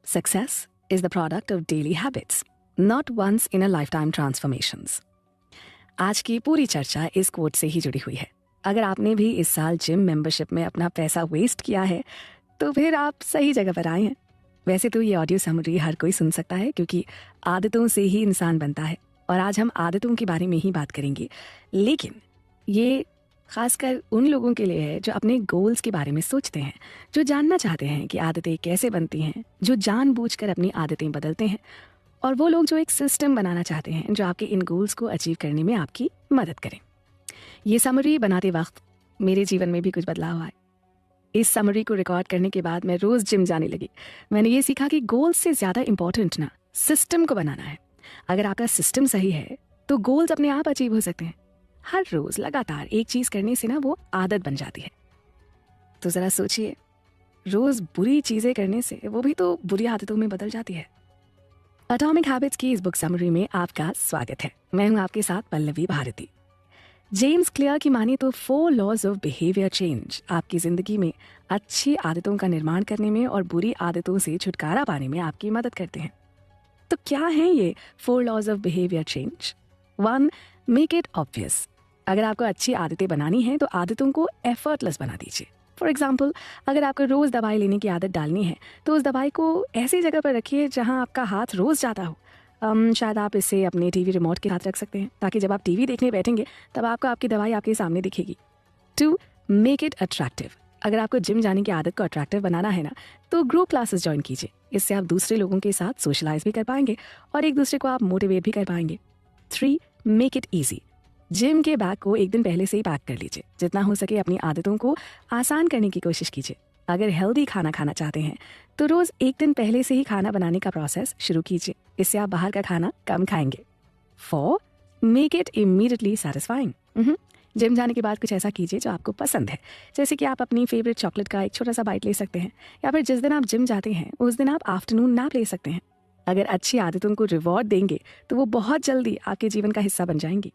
Success is the product of daily habits, not once in a lifetime transformations. आज की पूरी चर्चा इस कोट से ही जुड़ी हुई है। अगर आपने भी इस साल जिम मेंबरशिप में अपना पैसा वेस्ट किया है तो फिर आप सही जगह पर आए हैं। वैसे तो ये ऑडियो समरी हर कोई सुन सकता है क्योंकि आदतों से ही इंसान बनता है और आज हम आदतों के बारे में ही बात करेंगे। लेकिन ये खासकर उन लोगों के लिए है जो अपने गोल्स के बारे में सोचते हैं, जो जानना चाहते हैं कि आदतें कैसे बनती हैं, जो जानबूझकर अपनी आदतें बदलते हैं, और वो लोग जो एक सिस्टम बनाना चाहते हैं जो आपके इन गोल्स को अचीव करने में आपकी मदद करें। ये समरी बनाते वक्त मेरे जीवन में भी कुछ बदलाव आए। इस समरी को रिकॉर्ड करने के बाद मैं रोज़ जिम जाने लगी। मैंने ये सीखा कि गोल्स से ज़्यादा इम्पोर्टेंट ना सिस्टम को बनाना है। अगर आपका सिस्टम सही है तो गोल्स अपने आप अचीव हो सकते हैं। हर रोज़ लगातार एक चीज़ करने से ना वो आदत बन जाती है। तो ज़रा सोचिए, रोज़ बुरी चीज़ें करने से वो भी तो बुरी आदतों में बदल जाती है। एटॉमिक हैबिट्स की इस बुक समरी में आपका स्वागत है। मैं हूं आपके साथ पल्लवी भारती। जेम्स क्लियर की माने तो 4 लॉज ऑफ बिहेवियर चेंज आपकी जिंदगी में अच्छी आदतों का निर्माण करने में और बुरी आदतों से छुटकारा पाने में आपकी मदद करते हैं। तो क्या है ये 4 laws of behaviour change? 1. Make it obvious. अगर आपको अच्छी आदतें बनानी है तो आदतों को एफर्टलेस बना दीजिए। फॉर एग्जाम्पल, अगर आपको रोज़ दवाई लेने की आदत डालनी है तो उस दवाई को ऐसी जगह पर रखिए जहां आपका हाथ रोज़ जाता हो। शायद आप इसे अपने टीवी रिमोट के साथ रख सकते हैं ताकि जब आप टीवी देखने बैठेंगे तब आपको आपकी दवाई आपके सामने दिखेगी। 2. Make it attractive. अगर आपको जिम जाने की आदत को अट्रैक्टिव बनाना है ना तो ग्रुप क्लासेस ज्वाइन कीजिए। इससे आप दूसरे लोगों के साथ सोशलाइज भी कर पाएंगे और एक दूसरे को आप मोटिवेट भी कर पाएंगे। 3. Make it easy. जिम के बैग को एक दिन पहले से ही पैक कर लीजिए। जितना हो सके अपनी आदतों को आसान करने की कोशिश कीजिए। अगर हेल्दी खाना खाना चाहते हैं तो रोज़ एक दिन पहले से ही खाना बनाने का प्रोसेस शुरू कीजिए। इससे आप बाहर का खाना कम खाएंगे। 4. Make it immediately satisfying. Gym जाने के बाद कुछ ऐसा कीजिए जो आपको पसंद है, जैसे कि आप अपनी फेवरेट चॉकलेट का एक छोटा सा बाइट ले सकते हैं, या फिर जिस दिन आप जिम जाते हैं उस दिन आप आफ्टरनून नैप ले सकते हैं। अगर अच्छी आदतों को रिवॉर्ड देंगे तो वो बहुत जल्दी आपके जीवन का हिस्सा बन जाएंगी।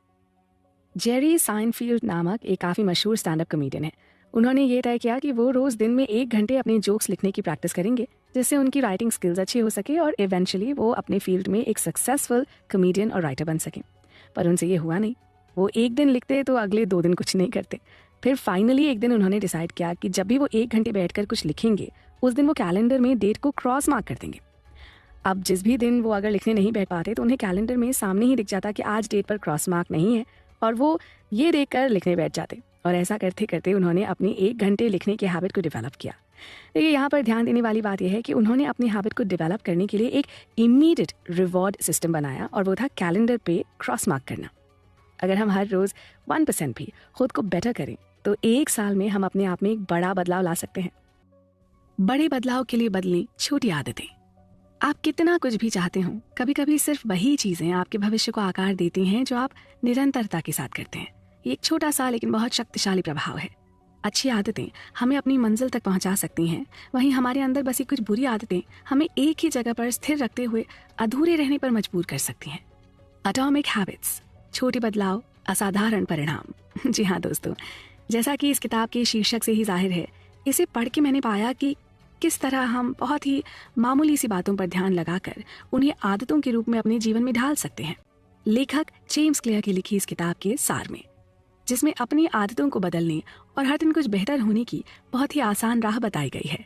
जेरी साइनफील्ड नामक एक काफ़ी मशहूर स्टैंड अप कॉमेडियन है। उन्होंने ये तय किया कि वो रोज़ दिन में 1 घंटे अपने जोक्स लिखने की प्रैक्टिस करेंगे, जिससे उनकी राइटिंग स्किल्स अच्छी हो सके और इवेंचुअली वो अपने फील्ड में एक सक्सेसफुल कॉमेडियन और राइटर बन सकें। पर उनसे ये हुआ नहीं। वो एक दिन लिखते तो अगले 2 दिन कुछ नहीं करते। फिर फाइनली एक दिन उन्होंने डिसाइड किया कि जब भी वो 1 घंटे बैठकर कुछ लिखेंगे उस दिन वो कैलेंडर में डेट को क्रॉस मार्क कर देंगे। अब जिस भी दिन वो अगर लिखने नहीं बैठ पाते तो उन्हें कैलेंडर में सामने ही दिख जाता कि आज डेट पर क्रॉस मार्क नहीं है, और वो ये देखकर लिखने बैठ जाते। और ऐसा करते करते उन्होंने अपनी 1 घंटे लिखने की हैबिट को डेवलप किया। देखिए, यहाँ पर ध्यान देने वाली बात यह है कि उन्होंने अपनी हैबिट को डेवलप करने के लिए एक इमीडिएट रिवॉर्ड सिस्टम बनाया, और वो था कैलेंडर पे क्रॉस मार्क करना। अगर हम हर रोज़ 1% भी खुद को बेटर करें तो 1 साल में हम अपने आप में एक बड़ा बदलाव ला सकते हैं। बड़े बदलाव के लिए बदलें छोटी आदतें। आप कितना कुछ भी चाहते हो, कभी कभी सिर्फ वही चीजें आपके भविष्य को आकार देती हैं जो आप निरंतरता के साथ करते हैं। ये एक छोटा सा लेकिन बहुत शक्तिशाली प्रभाव है। अच्छी आदतें हमें अपनी मंजिल तक पहुंचा सकती हैं, वहीं हमारे अंदर बसी कुछ बुरी आदतें हमें एक ही जगह पर स्थिर रखते हुए अधूरे रहने पर मजबूर कर सकती हैं। एटॉमिक हैबिट्स, छोटे बदलाव, असाधारण परिणाम। जी हाँ दोस्तों, जैसा कि इस किताब के शीर्षक से ही जाहिर है, इसे पढ़ के मैंने पाया कि किस तरह हम बहुत ही मामूली सी बातों पर ध्यान लगाकर उन्हें आदतों के रूप में अपने जीवन में ढाल सकते हैं। लेखक जेम्स क्लियर की लिखी इस किताब के सार में, जिसमें अपनी आदतों को बदलने और हर दिन कुछ बेहतर होने की बहुत ही आसान राह बताई गई है।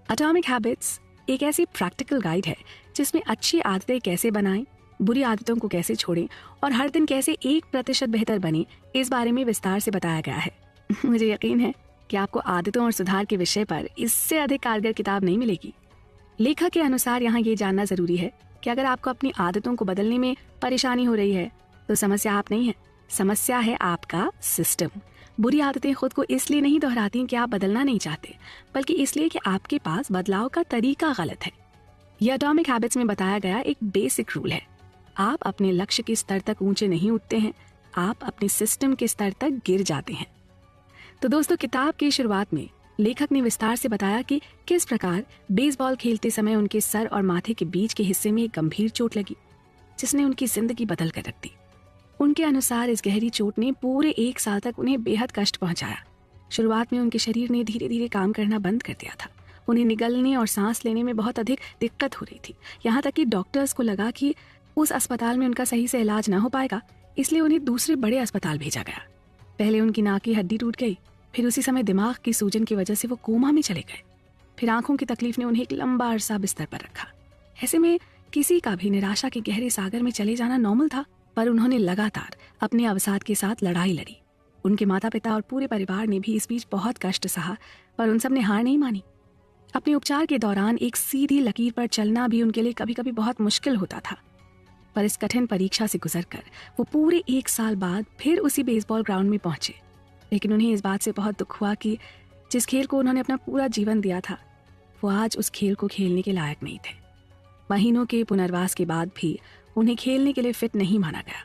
एटॉमिक हैबिट्स एक ऐसी प्रैक्टिकल गाइड है जिसमें अच्छी आदतें कैसे बनाएं, बुरी आदतों को कैसे छोड़ें और हर दिन कैसे 1% बेहतर बने, इस बारे में विस्तार से बताया गया है। मुझे यकीन है कि आपको आदतों और सुधार के विषय पर इससे अधिक कारगर किताब नहीं मिलेगी। लेखक के अनुसार यहाँ ये जानना जरूरी है कि अगर आपको अपनी आदतों को बदलने में परेशानी हो रही है तो समस्या आप नहीं है, समस्या है आपका सिस्टम। बुरी आदतें खुद को इसलिए नहीं दोहराती कि आप बदलना नहीं चाहते, बल्कि इसलिए कि आपके पास बदलाव का तरीका गलत है। यह एटॉमिक हैबिट्स में बताया गया एक बेसिक रूल है। आप अपने लक्ष्य के स्तर तक ऊंचे नहीं उठते हैं, आप अपने सिस्टम के स्तर तक गिर जाते हैं। तो दोस्तों, किताब की शुरुआत में लेखक ने विस्तार से बताया कि किस प्रकार बेसबॉल खेलते समय उनके सर और माथे के बीच के हिस्से में एक गंभीर चोट लगी, जिसने उनकी जिंदगी बदल कर रख दी। उनके अनुसार इस गहरी चोट ने पूरे 1 साल तक उन्हें बेहद कष्ट पहुंचाया। शुरुआत में उनके शरीर ने धीरे धीरे काम करना बंद कर दिया था उन्हें निगलने और सांस लेने में बहुत अधिक दिक्कत हो रही थी। यहाँ तक कि डॉक्टर्स को लगा कि उस अस्पताल में उनका सही से इलाज ना हो पाएगा, इसलिए उन्हें दूसरे बड़े अस्पताल भेजा गया। पहले उनकी नाक की हड्डी टूट गई, फिर उसी समय दिमाग की सूजन की वजह से वो कोमा में चले गए। फिर आंखों की तकलीफ ने उन्हें एक लंबा अरसा बिस्तर पर रखा। ऐसे में किसी का भी निराशा के गहरे सागर में चले जाना नॉर्मल था, पर उन्होंने लगातार अपने अवसाद के साथ लड़ाई लड़ी। उनके माता पिता और पूरे परिवार ने भी इस बीच बहुत कष्ट सहा, पर उन सब ने हार नहीं मानी। अपने उपचार के दौरान एक सीधी लकीर पर चलना भी उनके लिए कभी कभी बहुत मुश्किल होता था, पर इस कठिन परीक्षा से गुजरकर वो पूरे 1 साल बाद फिर उसी बेसबॉल ग्राउंड में पहुंचे। लेकिन उन्हें इस बात से बहुत दुख हुआ कि जिस खेल को उन्होंने अपना पूरा जीवन दिया था, वो आज उस खेल को खेलने के लायक नहीं थे। महीनों के पुनर्वास के बाद भी उन्हें खेलने के लिए फिट नहीं माना गया।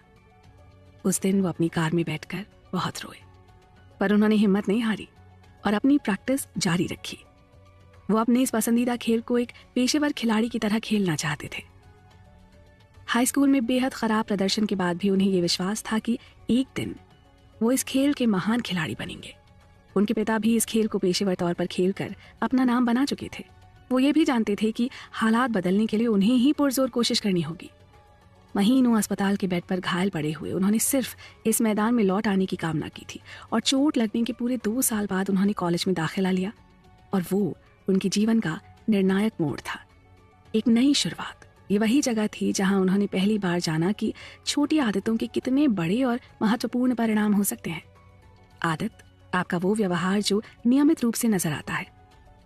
उस दिन वो अपनी कार में बैठकर बहुत रोए, पर उन्होंने हिम्मत नहीं हारी और अपनी प्रैक्टिस जारी रखी। वो अपने इस पसंदीदा खेल को एक पेशेवर खिलाड़ी की तरह खेलना चाहते थे। हाई स्कूल में बेहद खराब प्रदर्शन के बाद भी उन्हें ये विश्वास था कि एक दिन वो इस खेल के महान खिलाड़ी बनेंगे। उनके पिता भी इस खेल को पेशेवर तौर पर खेलकर अपना नाम बना चुके थे। वो ये भी जानते थे कि हालात बदलने के लिए उन्हें ही पुरजोर कोशिश करनी होगी। महीनों अस्पताल के बेड पर घायल पड़े हुए उन्होंने सिर्फ इस मैदान में लौट आने की कामना की थी, और चोट लगने के पूरे 2 साल बाद उन्होंने कॉलेज में दाखिला लिया, और वो उनके जीवन का निर्णायक मोड़ था, एक नई शुरुआत। ये वही जगह थी जहां उन्होंने पहली बार जाना कि छोटी आदतों के कितने बड़े और महत्वपूर्ण परिणाम हो सकते हैं। आदत आपका वो व्यवहार जो नियमित रूप से नजर आता है,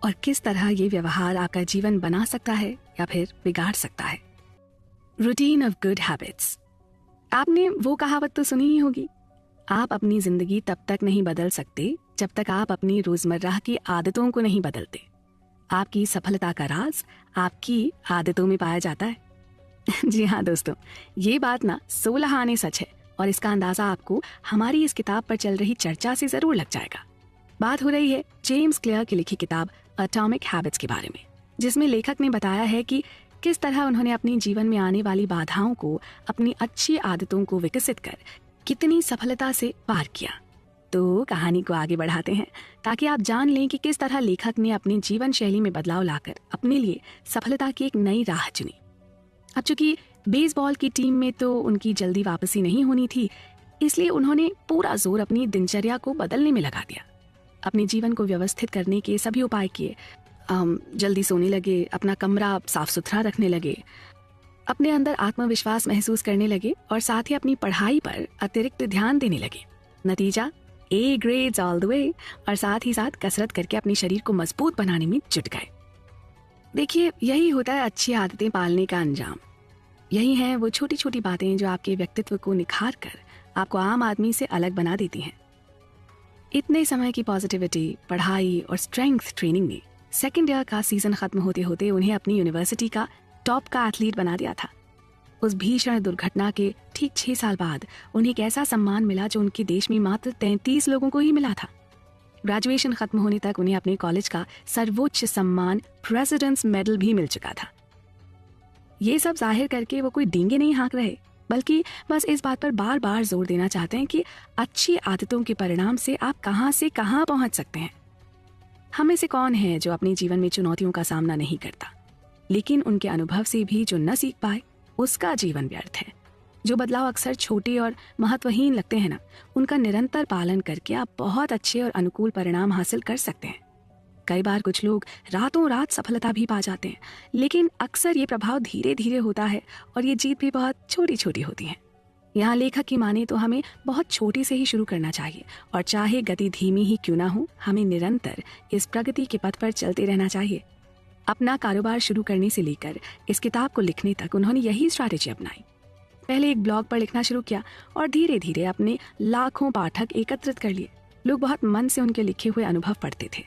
और किस तरह ये व्यवहार आपका जीवन बना सकता है या फिर बिगाड़ सकता है। Routine of good habits. आपने वो कहावत तो सुनी ही होगी, आप अपनी जिंदगी तब तक नहीं बदल सकते जब तक आप अपनी रोजमर्रा की आदतों को नहीं बदलते। आपकी सफलता का राज आपकी आदतों में पाया जाता है। जी हाँ दोस्तों, ये बात ना 16 आने सच है, और इसका अंदाजा आपको हमारी इस किताब पर चल रही चर्चा से जरूर लग जाएगा। बात हो रही है जेम्स क्लियर की लिखी किताब एटॉमिक हैबिट्स के बारे में, जिसमें लेखक ने बताया है कि किस तरह उन्होंने अपने जीवन में आने वाली बाधाओं को अपनी अच्छी आदतों को विकसित कर कितनी सफलता से पार किया। तो कहानी को आगे बढ़ाते हैं ताकि आप जान लें कि किस तरह लेखक ने अपनी जीवन शैली में बदलाव लाकर अपने लिए सफलता की एक नई राह चुनी। अब चूंकि बेसबॉल की टीम में तो उनकी जल्दी वापसी नहीं होनी थी, इसलिए उन्होंने पूरा जोर अपनी दिनचर्या को बदलने में लगा दिया। अपने जीवन को व्यवस्थित करने के सभी उपाय किए। जल्दी सोने लगे, अपना कमरा साफ सुथरा रखने लगे, अपने अंदर आत्मविश्वास महसूस करने लगे, और साथ ही अपनी पढ़ाई पर अतिरिक्त ध्यान देने लगे। नतीजा A grades all the way, और साथ ही साथ कसरत करके अपने शरीर को मजबूत बनाने में जुट गए। देखिए, यही होता है अच्छी आदतें पालने का अंजाम। यही हैं वो छोटी छोटी बातें जो आपके व्यक्तित्व को निखार कर आपको आम आदमी से अलग बना देती हैं। इतने समय की पॉजिटिविटी, पढ़ाई और स्ट्रेंथ ट्रेनिंग ने सेकेंड ईयर का सीजन खत्म होते होते उन्हें अपनी यूनिवर्सिटी का टॉप का एथलीट बना दिया था। उस भीषण दुर्घटना के ठीक 6 साल बाद उन्हें एक ऐसा सम्मान मिला जो उनके देश में मात्र 33 लोगों को ही मिला था। ग्रेजुएशन खत्म होने तक उन्हें अपने कॉलेज का सर्वोच्च सम्मान प्रेसिडेंट्स मेडल भी मिल चुका था। ये सब जाहिर करके वो कोई डींगे नहीं हाँक रहे, बल्कि बस इस बात पर बार बार जोर देना चाहते हैं कि अच्छी आदतों के परिणाम से आप कहां से कहां पहुंच सकते हैं। हम में से कौन है जो अपने जीवन में चुनौतियों का सामना नहीं करता, लेकिन उनके अनुभव से भी जो न सीख पाए उसका जीवन व्यर्थ है। जो बदलाव अक्सर छोटे और महत्वहीन लगते हैं ना, उनका निरंतर पालन करके आप बहुत अच्छे और अनुकूल परिणाम हासिल कर सकते हैं। कई बार कुछ लोग रातों रात सफलता भी पा जाते हैं, लेकिन अक्सर ये प्रभाव धीरे धीरे होता है और ये जीत भी बहुत छोटी छोटी होती है। यहाँ लेखक की माने तो हमें बहुत छोटे से ही शुरू करना चाहिए, और चाहे गति धीमी ही क्यों ना हो, हमें निरंतर इस प्रगति के पथ पर चलते रहना चाहिए। अपना कारोबार शुरू करने से लेकर इस किताब को लिखने तक उन्होंने यही स्ट्रैटेजी अपनाई। पहले एक ब्लॉग पर लिखना शुरू किया और धीरे धीरे अपने लाखों पाठक एकत्रित कर लिए। लोग बहुत मन से उनके लिखे हुए अनुभव पढ़ते थे।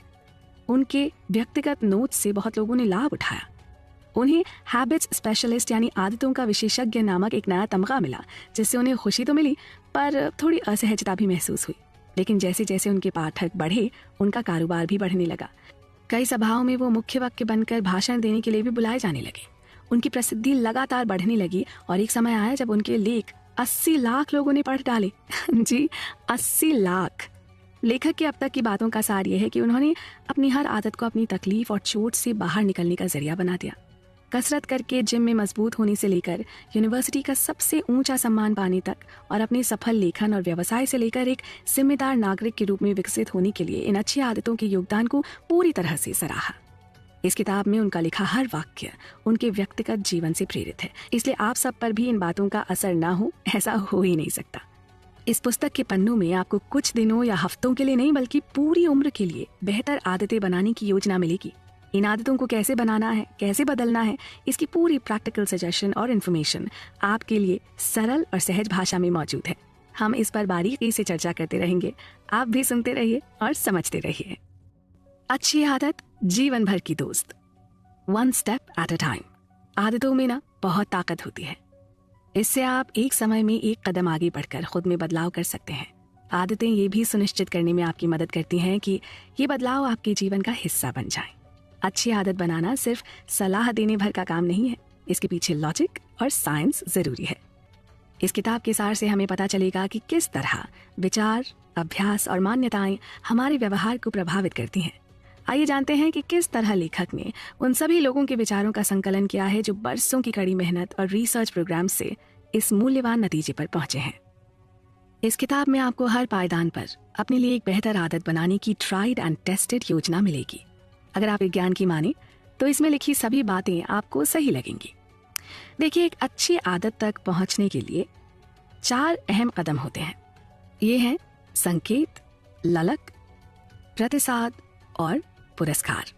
उनके व्यक्तिगत नोट्स से बहुत लोगों ने लाभ उठाया। उन्हें हैबिट्स स्पेशलिस्ट यानी आदतों का विशेषज्ञ नामक एक नया तमगा मिला, जिससे उन्हें खुशी तो मिली पर थोड़ी असहजता भी महसूस हुई। लेकिन जैसे जैसे उनके पाठक बढ़े, उनका कारोबार भी बढ़ने लगा। कई सभाओं में वो मुख्य वक्ता बनकर भाषण देने के लिए भी बुलाए जाने लगे। उनकी प्रसिद्धि लगातार बढ़ने लगी और एक समय आया जब उनके लेख 80 लाख लोगों ने पढ़ डाले। जी, 80 लाख। लेखक की अब तक की बातों का सार ये है कि उन्होंने अपनी हर आदत को अपनी तकलीफ और चोट से बाहर निकलने का जरिया बना दिया। कसरत करके जिम में मजबूत होने से लेकर यूनिवर्सिटी का सबसे ऊंचा सम्मान पाने तक और अपने सफल लेखन और व्यवसाय से लेकर एक जिम्मेदार नागरिक के रूप में विकसित होने के लिए इन अच्छी आदतों के योगदान को पूरी तरह से सराहा। इस किताब में उनका लिखा हर वाक्य उनके व्यक्तिगत जीवन से प्रेरित है, इसलिए आप सब पर भी इन बातों का असर ना हो, ऐसा हो ही नहीं सकता। इस पुस्तक के पन्नों में आपको कुछ दिनों या हफ्तों के लिए नहीं बल्कि पूरी उम्र के लिए बेहतर आदतें बनाने की योजना मिलेगी। इन आदतों को कैसे बनाना है, कैसे बदलना है, इसकी पूरी प्रैक्टिकल सजेशन और इन्फॉर्मेशन आपके लिए सरल और सहज भाषा में मौजूद है। हम इस पर बारीकी से चर्चा करते रहेंगे। आप भी सुनते रहिए और समझते रहिए। अच्छी आदत जीवन भर की दोस्त, one step at a time. आदतों में ना बहुत ताकत होती है। इससे आप एक समय में एक कदम आगे बढ़कर खुद में बदलाव कर सकते हैं। आदतें ये भी सुनिश्चित करने में आपकी मदद करती हैं कि ये बदलाव आपके जीवन का हिस्सा बन जाए। अच्छी आदत बनाना सिर्फ सलाह देने भर का काम नहीं है, इसके पीछे लॉजिक और साइंस जरूरी है। इस किताब के सार से हमें पता चलेगा कि किस तरह विचार, अभ्यास और मान्यताएं हमारे व्यवहार को प्रभावित करती हैं। आइए जानते हैं कि किस तरह लेखक ने उन सभी लोगों के विचारों का संकलन किया है जो बरसों की कड़ी मेहनत और रिसर्च प्रोग्राम से इस मूल्यवान नतीजे पर पहुंचे हैं। इस किताब में आपको हर पायदान पर अपने लिए एक बेहतर आदत बनाने की ट्राइड एंड टेस्टेड योजना मिलेगी। अगर आप विज्ञान की माने तो इसमें लिखी सभी बातें आपको सही लगेंगी। देखिए, एक अच्छी आदत तक पहुंचने के लिए 4 अहम कदम होते हैं। ये हैं संकेत, ललक, प्रतिसाद और पुरस्कार।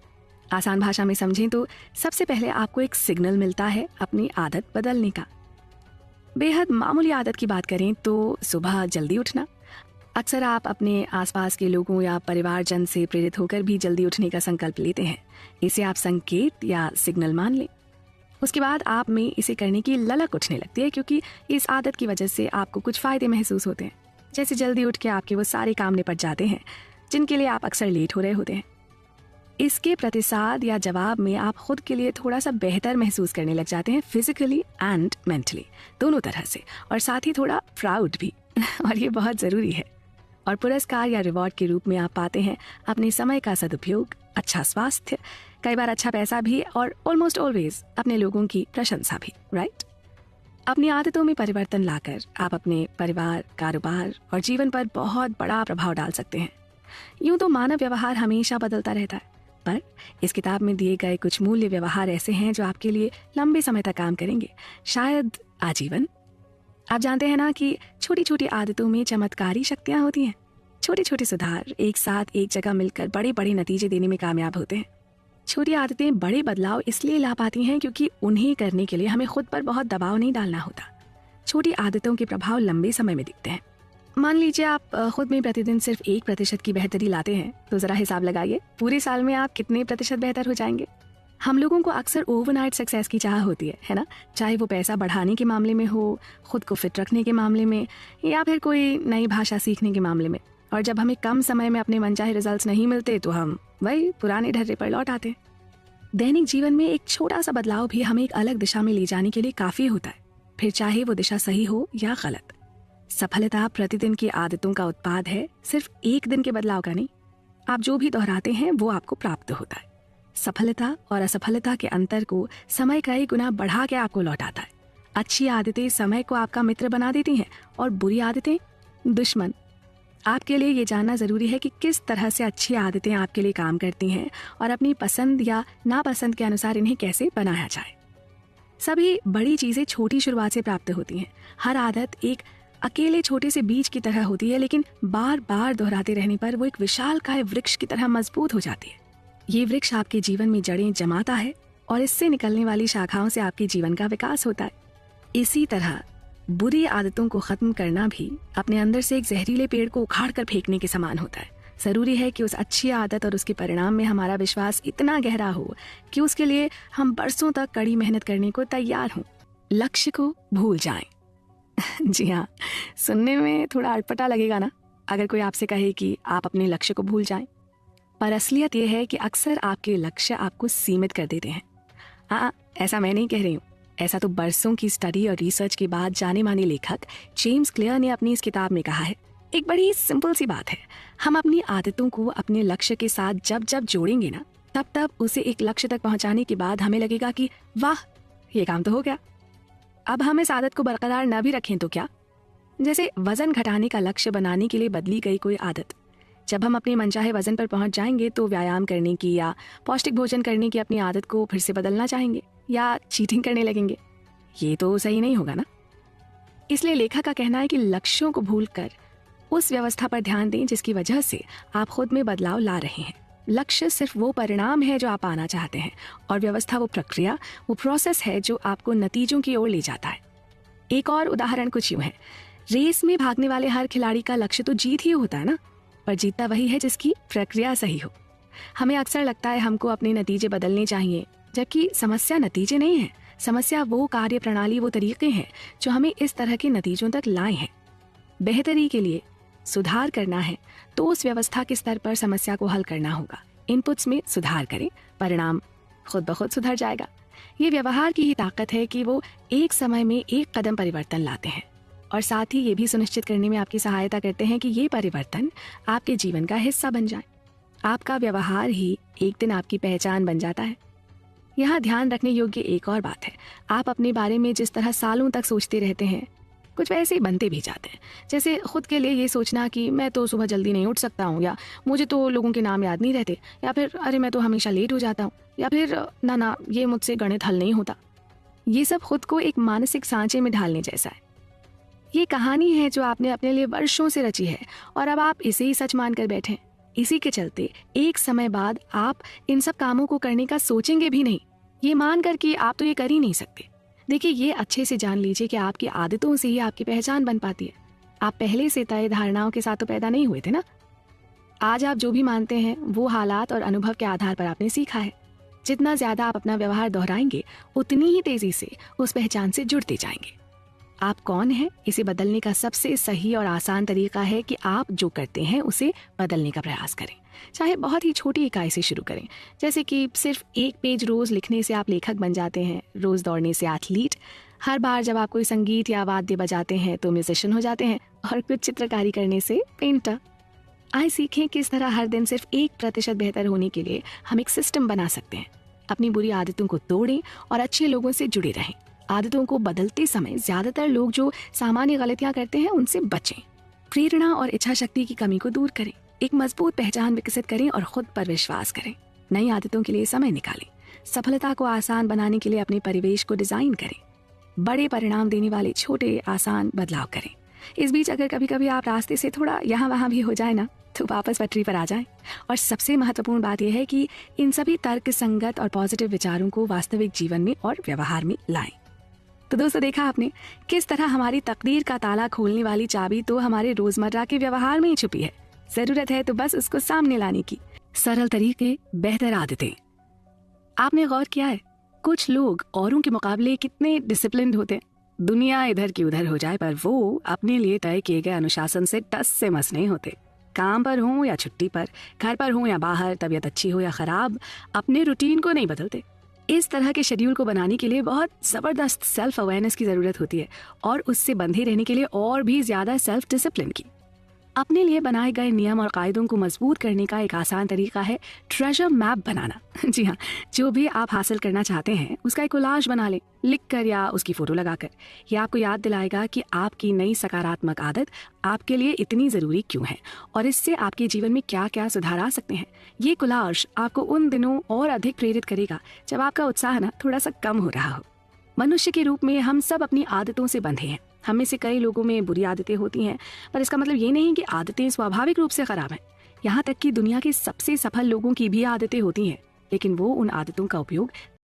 आसान भाषा में समझें तो सबसे पहले आपको एक सिग्नल मिलता है अपनी आदत बदलने का। बेहद मामूली आदत की बात करें तो सुबह जल्दी उठना। अक्सर आप अपने आसपास के लोगों या परिवारजन से प्रेरित होकर भी जल्दी उठने का संकल्प लेते हैं। इसे आप संकेत या सिग्नल मान लें। उसके बाद आप में इसे करने की ललक उठने लगती है, क्योंकि इस आदत की वजह से आपको कुछ फायदे महसूस होते हैं। जैसे जल्दी उठ के आपके वो सारे काम निपट जाते हैं जिनके लिए आप अक्सर लेट हो रहे होते हैं। इसके प्रतिसाद या जवाब में आप खुद के लिए थोड़ा सा बेहतर महसूस करने लग जाते हैं, फिजिकली एंड मेंटली, दोनों तरह से, और साथ ही थोड़ा प्राउड भी और ये बहुत ज़रूरी है। और पुरस्कार या रिवॉर्ड के रूप में आप पाते हैं अपने समय का सदुपयोग, अच्छा स्वास्थ्य, कई बार अच्छा पैसा भी, और ऑलमोस्ट ऑलवेज अपने लोगों की प्रशंसा भी, राइट? अपनी आदतों में परिवर्तन लाकर आप अपने परिवार, कारोबार और जीवन पर बहुत बड़ा प्रभाव डाल सकते हैं। यूं तो मानव व्यवहार हमेशा बदलता रहता है, पर इस किताब में दिए गए कुछ मूल्य व्यवहार ऐसे हैं जो आपके लिए लंबे समय तक काम करेंगे, शायद आजीवन। आप जानते हैं ना कि छोटी छोटी आदतों में चमत्कारी शक्तियां होती हैं। छोटे छोटे सुधार एक साथ एक जगह मिलकर बड़े बड़े नतीजे देने में कामयाब होते हैं। छोटी आदतें बड़े बदलाव इसलिए ला पाती हैं क्योंकि उन्हें करने के लिए हमें खुद पर बहुत दबाव नहीं डालना होता। छोटी आदतों के प्रभाव लंबे समय में दिखते हैं। मान लीजिए आप खुद में प्रतिदिन सिर्फ 1% की बेहतरी लाते हैं, तो जरा हिसाब लगाइए पूरे साल में आप कितने प्रतिशत बेहतर हो जाएंगे। हम लोगों को अक्सर ओवरनाइट सक्सेस की चाह होती है ना? चाहे वो पैसा बढ़ाने के मामले में हो, खुद को फिट रखने के मामले में, या फिर कोई नई भाषा सीखने के मामले में। और जब हमें कम समय में अपने मनचाहे रिजल्ट्स नहीं मिलते तो हम वही पुराने ढर्रे पर लौट आते हैं। दैनिक जीवन में एक छोटा सा बदलाव भी हमें एक अलग दिशा में ले जाने के लिए काफी होता है, फिर चाहे वो दिशा सही हो या गलत। सफलता प्रतिदिन की आदतों का उत्पाद है, सिर्फ एक दिन के बदलाव का नहीं। आप जो भी दोहराते हैं वो आपको प्राप्त होता है। सफलता और असफलता के अंतर को समय कई गुना बढ़ा के आपको लौटाता है। अच्छी आदतें समय को आपका मित्र बना देती हैं और बुरी आदतें दुश्मन। आपके लिए ये जानना जरूरी है कि किस तरह से अच्छी आदतें आपके लिए काम करती हैं और अपनी पसंद या नापसंद के अनुसार इन्हें कैसे बनाया जाए। सभी बड़ी चीजें छोटी शुरुआत से प्राप्त होती हैं। हर आदत एक अकेले छोटे से बीज की तरह होती है, लेकिन बार बार दोहराते रहने पर वो एक विशालकाय वृक्ष की तरह मजबूत हो जाती है। ये वृक्ष आपके जीवन में जड़ें जमाता है और इससे निकलने वाली शाखाओं से आपके जीवन का विकास होता है। इसी तरह बुरी आदतों को खत्म करना भी अपने अंदर से एक जहरीले पेड़ को उखाड़ कर फेंकने के समान होता है। जरूरी है कि उस अच्छी आदत और उसके परिणाम में हमारा विश्वास इतना गहरा हो कि उसके लिए हम बरसों तक कड़ी मेहनत करने को तैयार हों। लक्ष्य को भूल जाएं। जी हाँ, सुनने में थोड़ा अटपटा लगेगा ना अगर कोई आपसे कहे कि आप अपने लक्ष्य को भूल जाएं, पर असलियत यह है कि अक्सर आपके लक्ष्य आपको सीमित कर देते हैं। हाँ, ऐसा मैं नहीं कह रही हूँ, ऐसा तो बरसों की स्टडी और रिसर्च के बाद जाने माने लेखक जेम्स क्लियर ने अपनी इस किताब में कहा है। एक बड़ी सिंपल सी बात है, हम अपनी आदतों को अपने लक्ष्य के साथ जब जब जोड़ेंगे ना, तब तब उसे एक लक्ष्य तक पहुंचाने के बाद हमें लगेगा कि वाह, ये काम तो हो गया। अब हम इस आदत को बरकरार न भी रखें तो क्या? जैसे वजन घटाने का लक्ष्य बनाने के लिए बदली गई कोई आदत। जब हम अपने मनचाहे वजन पर पहुंच जाएंगे तो व्यायाम करने की या पौष्टिक भोजन करने की अपनी आदत को फिर से बदलना चाहेंगे या चीटिंग करने लगेंगे। ये तो सही नहीं होगा ना। इसलिए लेखक का कहना है कि लक्ष्यों को भूलकर उस व्यवस्था पर ध्यान दें जिसकी वजह से आप खुद में बदलाव ला रहे हैं। लक्ष्य सिर्फ वो परिणाम है जो आप पाना चाहते हैं, और व्यवस्था वो प्रक्रिया, वो प्रोसेस है जो आपको नतीजों की ओर ले जाता है। एक और उदाहरण कुछ यूं है, रेस में भागने वाले हर खिलाड़ी का लक्ष्य तो जीत ही होता है ना, पर जीतता वही है जिसकी प्रक्रिया सही हो। हमें अक्सर लगता है हमको अपने नतीजे बदलने चाहिए, जबकि समस्या नतीजे नहीं है। समस्या वो कार्य प्रणाली, वो तरीके हैं जो हमें इस तरह के नतीजों तक लाए हैं। बेहतरी के लिए सुधार करना है तो उस व्यवस्था के स्तर पर समस्या को हल करना होगा। इनपुट्स में सुधार करें, परिणाम खुद ब खुद सुधर जाएगा। ये व्यवहार की ही ताकत है कि वो एक समय में एक कदम परिवर्तन लाते हैं, और साथ ही ये भी सुनिश्चित करने में आपकी सहायता करते हैं कि ये परिवर्तन आपके जीवन का हिस्सा बन जाए। आपका व्यवहार ही एक दिन आपकी पहचान बन जाता है। यहाँ ध्यान रखने योग्य एक और बात है, आप अपने बारे में जिस तरह सालों तक सोचते रहते हैं, कुछ वैसे ही बनते भी जाते हैं। जैसे खुद के लिए ये सोचना कि मैं तो सुबह जल्दी नहीं उठ सकता हूँ, या मुझे तो लोगों के नाम याद नहीं रहते, या फिर अरे मैं तो हमेशा लेट हो जाता हूँ, या फिर ना ये मुझसे गणित हल नहीं होता। ये सब खुद को एक मानसिक सांचे में ढालने जैसा है। ये कहानी है जो आपने अपने लिए वर्षों से रची है, और अब आप इसे ही सच मानकर बैठे हैं। इसी के चलते एक समय बाद आप इन सब कामों को करने का सोचेंगे भी नहीं, ये मानकर कि आप तो ये कर ही नहीं सकते। देखिए, ये अच्छे से जान लीजिए कि आपकी आदतों से ही आपकी पहचान बन पाती है। आप पहले से तय धारणाओं के साथ तो पैदा नहीं हुए थे ना। आज आप जो भी मानते हैं वो हालात और अनुभव के आधार पर आपने सीखा है। जितना ज्यादा आप अपना व्यवहार दोहराएंगे, उतनी ही तेजी से उस पहचान से जुड़ते जाएंगे। आप कौन हैं, इसे बदलने का सबसे सही और आसान तरीका है कि आप जो करते हैं उसे बदलने का प्रयास करें। चाहे बहुत ही छोटी इकाई से शुरू करें, जैसे कि सिर्फ एक पेज रोज लिखने से आप लेखक बन जाते हैं, रोज दौड़ने से एथलीट, हर बार जब आप कोई संगीत या वाद्य बजाते हैं तो म्यूजिशियन हो जाते हैं, और कुछ चित्रकारी करने से पेंटर। आइए सीखें किस तरह हर दिन सिर्फ 1% बेहतर होने के लिए हम एक सिस्टम बना सकते हैं। अपनी बुरी आदतों को तोड़ें और अच्छे लोगों से जुड़े रहें। आदतों को बदलते समय ज्यादातर लोग जो सामान्य गलतियां करते हैं उनसे बचें। प्रेरणा और इच्छा शक्ति की कमी को दूर करें, एक मजबूत पहचान विकसित करें और खुद पर विश्वास करें। नई आदतों के लिए समय निकालें। सफलता को आसान बनाने के लिए अपने परिवेश को डिजाइन करें। बड़े परिणाम देने वाले छोटे आसान बदलाव करें। इस बीच अगर कभी कभी आप रास्ते से थोड़ा यहाँ वहाँ भी हो जाए ना, तो वापस पटरी पर आ जाएं। और सबसे महत्वपूर्ण बात यह है कि इन सभी तर्क संगत और पॉजिटिव विचारों को वास्तविक जीवन में और व्यवहार में लाएं। तो दोस्तों, देखा आपने किस तरह हमारी तकदीर का ताला खोलने वाली चाबी तो हमारे रोजमर्रा के व्यवहार में ही छुपी है। जरूरत है तो बस उसको सामने लाने की। सरल तरीके, बेहतर आदतें। आपने गौर किया है कुछ लोग औरों के मुकाबले कितने डिसिप्लिन्ड होते हैं। दुनिया इधर की उधर हो जाए पर वो अपने लिए तय किए गए अनुशासन से टस से मस नहीं होते। काम पर हो या छुट्टी पर, घर पर हो या बाहर, तबीयत अच्छी हो या खराब, अपने रूटीन को नहीं बदलते। इस तरह के शेड्यूल को बनाने के लिए बहुत जबरदस्त सेल्फ अवेयरनेस की जरूरत होती है, और उससे बंधे रहने के लिए और भी ज्यादा सेल्फ डिसिप्लिन की। अपने लिए बनाए गए नियम और कायदों को मजबूत करने का एक आसान तरीका है ट्रेजर मैप बनाना। जी हाँ, जो भी आप हासिल करना चाहते हैं उसका एक कोलाज बना लें, लिख कर या उसकी फोटो लगाकर। यह आपको याद दिलाएगा कि आपकी नई सकारात्मक आदत आपके लिए इतनी जरूरी क्यों है और इससे आपके जीवन में क्या क्या सुधार आ सकते हैं। ये कोलाज आपको उन दिनों और अधिक प्रेरित करेगा जब आपका उत्साह ना थोड़ा सा कम हो रहा हो। मनुष्य के रूप में हम सब अपनी आदतों से बंधे हैं। हम में से कई लोगों में बुरी आदतें होती हैं, पर इसका मतलब ये नहीं कि आदतें स्वाभाविक रूप से खराब हैं। यहाँ तक कि दुनिया के सबसे सफल लोगों की भी आदतें होती हैं, लेकिन वो उन आदतों का उपयोग